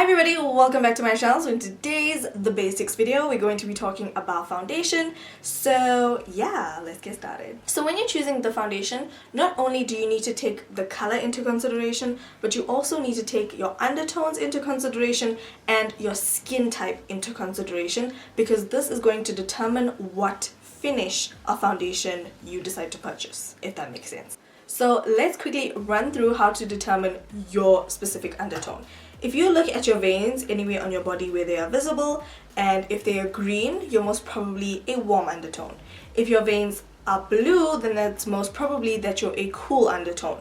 Hi everybody, welcome back to my channel. So in today's The Basics video, we're going to be talking about foundation. So yeah, let's get started. So when you're choosing the foundation, not only do you need to take the color into consideration, but you also need to take your undertones into consideration and your skin type into consideration, because this is going to determine what finish of foundation you decide to purchase, if that makes sense. So let's quickly run through how to determine your specific undertone. If you look at your veins anywhere on your body where they are visible, and if they are green, you're most probably a warm undertone. If your veins are blue, then that's most probably that you're a cool undertone.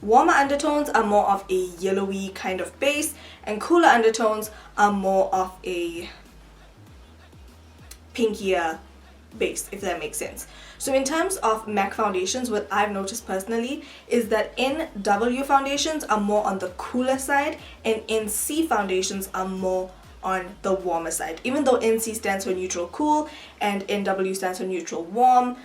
Warmer undertones are more of a yellowy kind of base, and cooler undertones are more of a pinkier base, if that makes sense. So in terms of MAC foundations, what I've noticed personally is that NW foundations are more on the cooler side and NC foundations are more on the warmer side. Even though NC stands for neutral cool and NW stands for neutral warm,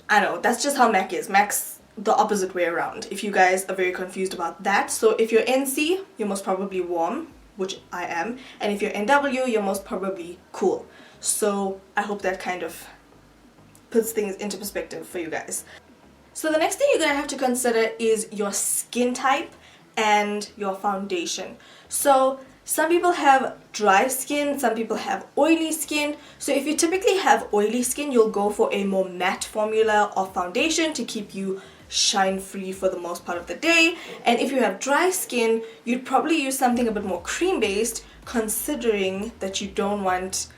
I know, that's just how MAC is. MAC's the opposite way around, if you guys are very confused about that. So if you're NC, you're most probably warm, which I am, and if you're NW, you're most probably cool. So I hope that kind of puts things into perspective for you guys. So the next thing you're gonna have to consider is your skin type and your foundation. So some people have dry skin, some people have oily skin. So if you typically have oily skin, you'll go for a more matte formula of foundation to keep you shine free for the most part of the day. And if you have dry skin, you'd probably use something a bit more cream based, considering that you don't want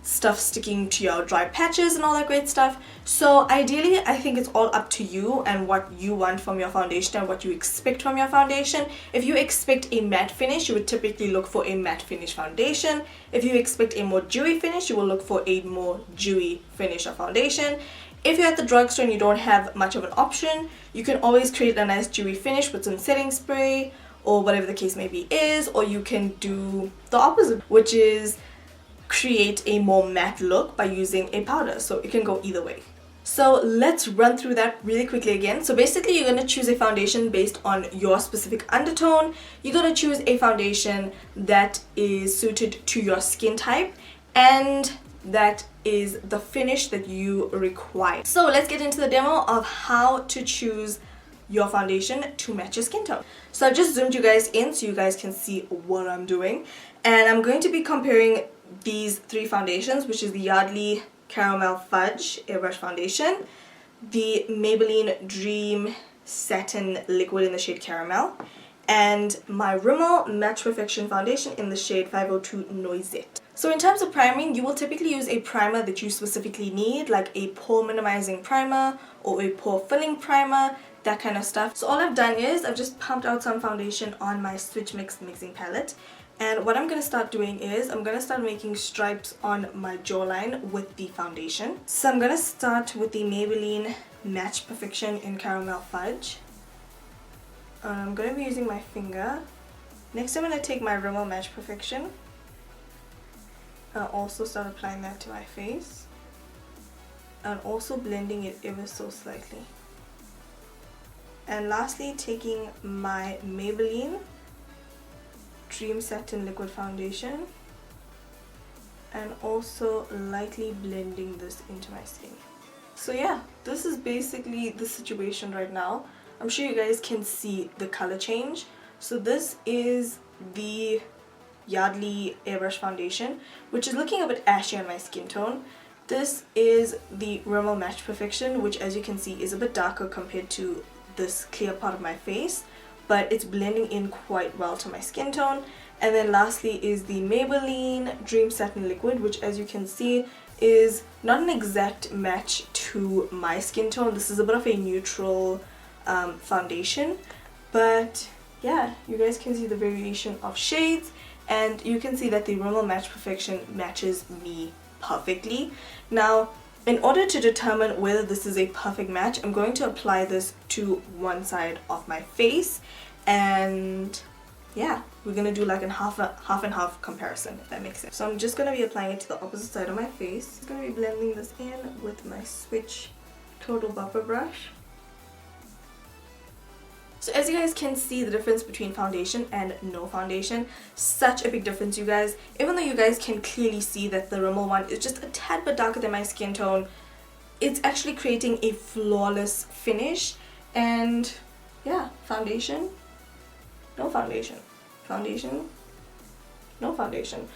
stuff sticking to your dry patches and all that great stuff. So ideally, I think it's all up to you and what you want from your foundation and what you expect from your foundation. If you expect a matte finish, you would typically look for a matte finish foundation. If you expect a more dewy finish, you will look for a more dewy finish of foundation. If you're at the drugstore and you don't have much of an option, you can always create a nice dewy finish with some setting spray or whatever the case may be is, or you can do the opposite, which is create a more matte look by using a powder. So it can go either way. So let's run through that really quickly again. So basically, you're going to choose a foundation based on your specific undertone. You're going to choose a foundation that is suited to your skin type and that is the finish that you require. So let's get into the demo of how to choose your foundation to match your skin tone. So I've just zoomed you guys in so you guys can see what I'm doing, and I'm going to be comparing these three foundations, which is the Yardley Caramel Fudge Airbrush Foundation, the Maybelline Dream Satin Liquid in the shade Caramel, and my Rimmel Match Perfection Foundation in the shade 502 Noisette. So in terms of priming, you will typically use a primer that you specifically need, like a pore minimizing primer or a pore filling primer, that kind of stuff. So all I've done is I've just pumped out some foundation on my Switch Mix mixing palette. And what I'm going to start doing is I'm going to start making stripes on my jawline with the foundation. So I'm going to start with the Maybelline Match Perfection in Caramel Fudge. I'm going to be using my finger. Next I'm going to take my Rimmel Match Perfection. I'll also start applying that to my face. And also blending it ever so slightly. And lastly, taking my Maybelline Dream Satin Liquid Foundation and also lightly blending this into my skin. So yeah, this is basically the situation right now. I'm sure you guys can see the color change. So this is the Yardley Airbrush Foundation, which is looking a bit ashy on my skin tone. This is the Rimmel Match Perfection, which as you can see is a bit darker compared to this clear part of my face, but it's blending in quite well to my skin tone. And then lastly is the Maybelline Dream Satin Liquid, which as you can see is not an exact match to my skin tone. This is a bit of a neutral foundation, but yeah, you guys can see the variation of shades, and you can see that the Rimmel Match Perfection matches me perfectly. Now, in order to determine whether this is a perfect match, I'm going to apply this to one side of my face, and yeah, we're gonna do like a half and half comparison, if that makes sense. So I'm just gonna be applying it to the opposite side of my face. I'm gonna be blending this in with my Switch Total Buffer brush. So as you guys can see, the difference between foundation and no foundation, such a big difference, you guys. Even though you guys can clearly see that the Rimmel one is just a tad bit darker than my skin tone, it's actually creating a flawless finish. And yeah, foundation, no foundation, foundation, no foundation.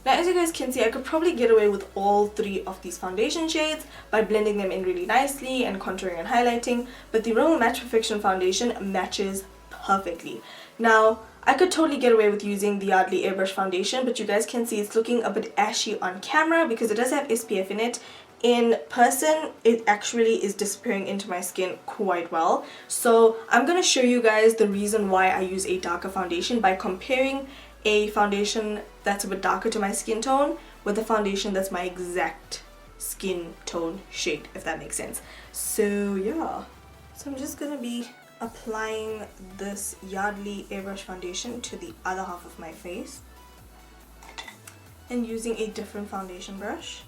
Now as you guys can see, I could probably get away with all three of these foundation shades by blending them in really nicely and contouring and highlighting, but the Rimmel Match Perfection foundation matches perfectly. Now I could totally get away with using the Yardley Airbrush foundation, but you guys can see it's looking a bit ashy on camera because it does have SPF in it. In person, it actually is disappearing into my skin quite well. So I'm going to show you guys the reason why I use a darker foundation by comparing a foundation that's a bit darker to my skin tone with a foundation that's my exact skin tone shade, if that makes sense. So yeah, so I'm just gonna be applying this Yardley Airbrush foundation to the other half of my face and using a different foundation brush.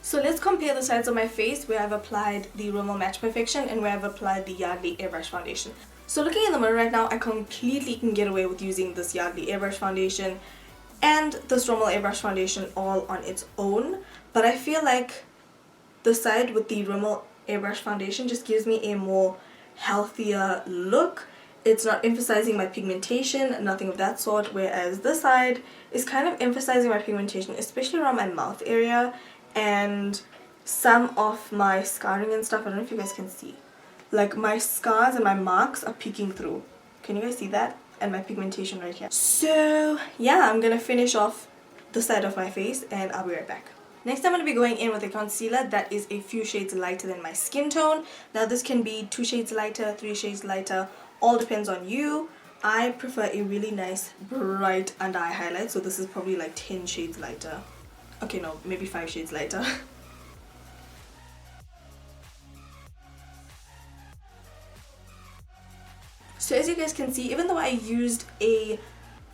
So let's compare the sides of my face where I've applied the Rimmel Match Perfection and where I've applied the Yardley Airbrush foundation. So looking in the mirror right now, I completely can get away with using this Yardley Airbrush foundation and this Rimmel Airbrush foundation all on its own. But I feel like the side with the Rimmel Airbrush foundation just gives me a more healthier look. It's not emphasizing my pigmentation, nothing of that sort, whereas this side is kind of emphasizing my pigmentation, especially around my mouth area and some of my scarring and stuff. I don't know if you guys can see. Like my scars and my marks are peeking through. Can you guys see that? And my pigmentation right here. So yeah, I'm gonna finish off the side of my face and I'll be right back. Next, I'm going to be going in with a concealer that is a few shades lighter than my skin tone. Now this can be 2 shades lighter, 3 shades lighter, all depends on you. I prefer a really nice bright under eye highlight, so this is probably like 10 shades lighter. Okay, no, maybe 5 shades lighter. So as you guys can see, even though I used a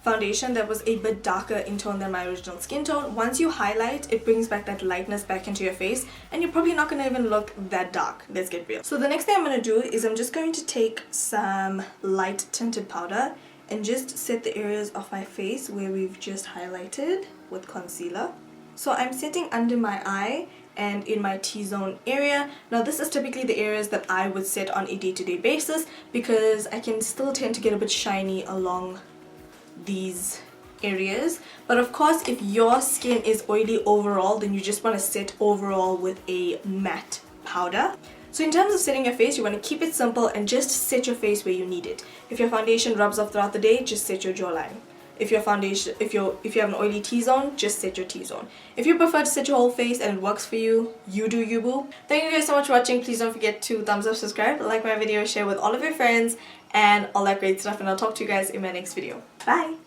foundation that was a bit darker in tone than my original skin tone, once you highlight, it brings back that lightness back into your face and you're probably not going to even look that dark. Let's get real. So the next thing I'm going to do is I'm just going to take some light tinted powder and just set the areas of my face where we've just highlighted with concealer. So I'm setting under my eye and in my T-zone area. Now this is typically the areas that I would set on a day-to-day basis because I can still tend to get a bit shiny along these areas. But of course, if your skin is oily overall, then you just want to set overall with a matte powder. So in terms of setting your face, you want to keep it simple and just set your face where you need it. If your foundation rubs off throughout the day, just set your jawline. If your foundation, if you have an oily T-zone, just set your T-zone. If you prefer to set your whole face and it works for you, you do you, boo. Thank you guys so much for watching. Please don't forget to thumbs up, subscribe, like my video, share with all of your friends, and all that great stuff. And I'll talk to you guys in my next video. Bye!